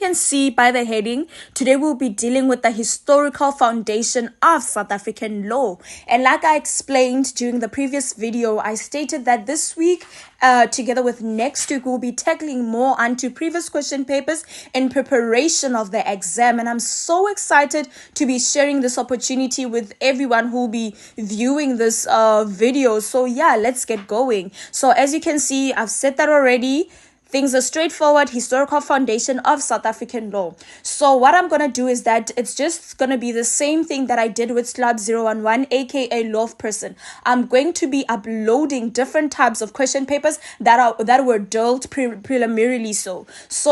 Can see by the heading, today we'll be dealing with the historical foundation of South African law. And like I explained during the previous video, I stated that this week, together with next week, we'll be tackling more onto previous question papers in preparation of the exam. And I'm so excited to be sharing this opportunity with everyone who will be viewing this video. So yeah, let's get going. So as you can see, I've said that already. Things are straightforward, historical foundation of South African law. So what I'm going to do is that it's just going to be the same thing that I did with Club 011, aka Law of Person. I'm going to be uploading different types of question papers that were dealt preliminarily. So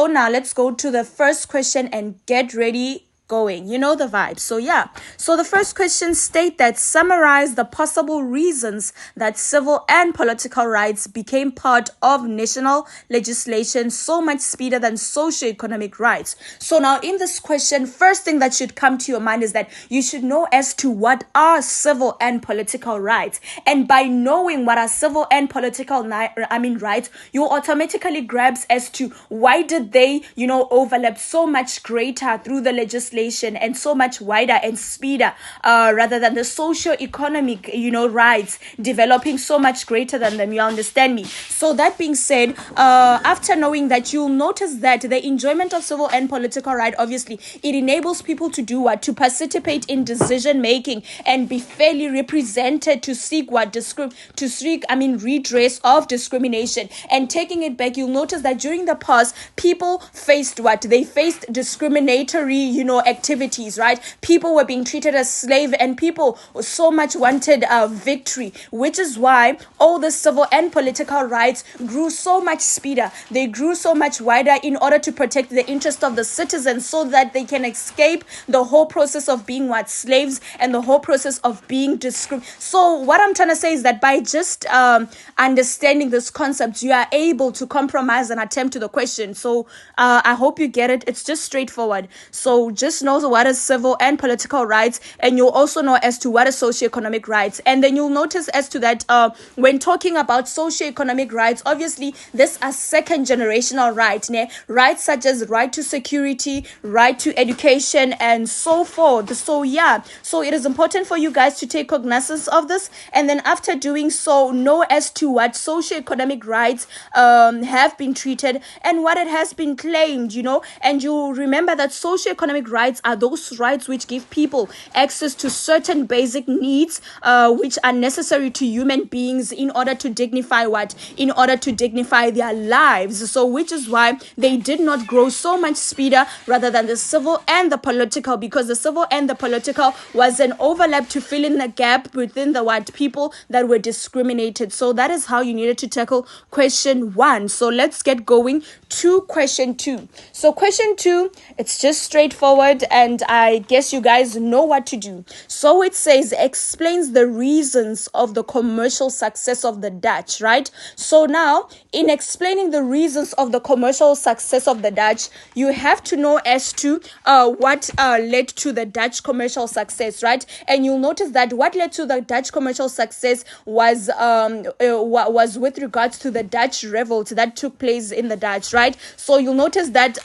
now let's go to the first question and get ready. Going, you know the vibe. So yeah, so the first question state that summarize the possible reasons that civil and political rights became part of national legislation so much speedier than socio-economic rights. So now in this question, first thing that should come to your mind is that you should know as to what are civil and political rights, and by knowing what are civil and political rights, you automatically grasp as to why did they overlap so much greater through the legislation and so much wider and speedier rather than the socio-economic rights developing so much greater than them. You understand me? So that being said, after knowing that, you'll notice that the enjoyment of civil and political right, obviously it enables people to do what? To participate in decision making and be fairly represented, to seek redress of discrimination. And taking it back, you'll notice that during the past, people faced what? They faced discriminatory activities, right? People were being treated as slave, and people so much wanted victory, which is why all the civil and political rights grew so much speedier. They grew so much wider in order to protect the interest of the citizens, so that they can escape the whole process of being slaves, and the whole process of being discriminated. So what I'm trying to say is that by just understanding this concept, you are able to compromise and attempt to the question. So I hope you get it. It's just straightforward. So just know what is civil and political rights, and you'll also know as to what is socioeconomic rights. And then you'll notice as to that when talking about socioeconomic rights, obviously these are second generational rights, rights such as right to security, right to education, and so forth. So yeah, so it is important for you guys to take cognizance of this, and then after doing so, know as to what socioeconomic rights have been treated and what it has been claimed, and you remember that socioeconomic rights are those rights which give people access to certain basic needs which are necessary to human beings in order to dignify their lives. So which is why they did not grow so much speedier rather than the civil and the political, because the civil and the political was an overlap to fill in the gap within the people that were discriminated. So that is how you needed to tackle question 1. So let's get going to question 2. So question 2, it's just straightforward, and I guess you guys know what to do. So it says, explains the reasons of the commercial success of the Dutch, right? So now, in explaining the reasons of the commercial success of the Dutch, you have to know as to what led to the Dutch commercial success, right? And you'll notice that what led to the Dutch commercial success was with regards to the Dutch revolt that took place in the Dutch, right? So you'll notice that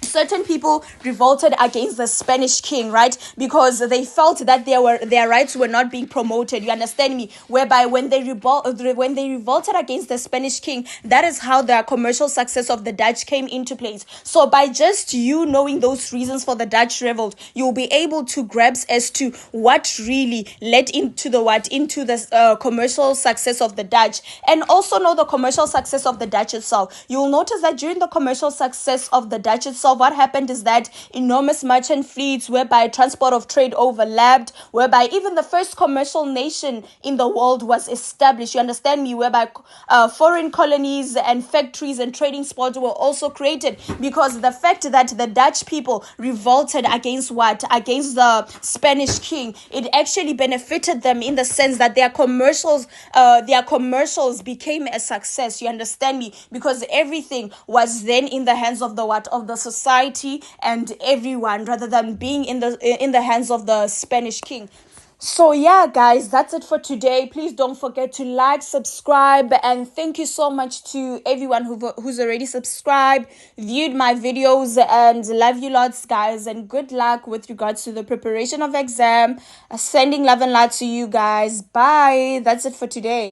certain people revolted against the Spanish king, right? Because they felt that their rights were not being promoted. You understand me? Whereby when they revolted against the Spanish king, that is how the commercial success of the Dutch came into place. So by just you knowing those reasons for the Dutch revolt, you'll be able to grasp as to what really led into the commercial success of the Dutch, and also know the commercial success of the Dutch itself. You'll notice that during the commercial success of the Dutch itself, what happened is that enormous merchant fleets, whereby transport of trade overlapped, whereby even the first commercial nation in the world was established. You understand me? Whereby foreign colonies and factories and trading spots were also created, because the fact that the Dutch people revolted against the Spanish king, it actually benefited them in the sense that their commercials became a success. You understand me? Because everything was then in the hands of the society and everyone, rather than being in the hands of the Spanish king. So yeah, guys, that's it for today. Please don't forget to like, subscribe, and thank you so much to everyone who's already subscribed, viewed my videos, and love you lots, guys, and good luck with regards to the preparation of exam. Sending love and light to you guys. Bye. That's it for today.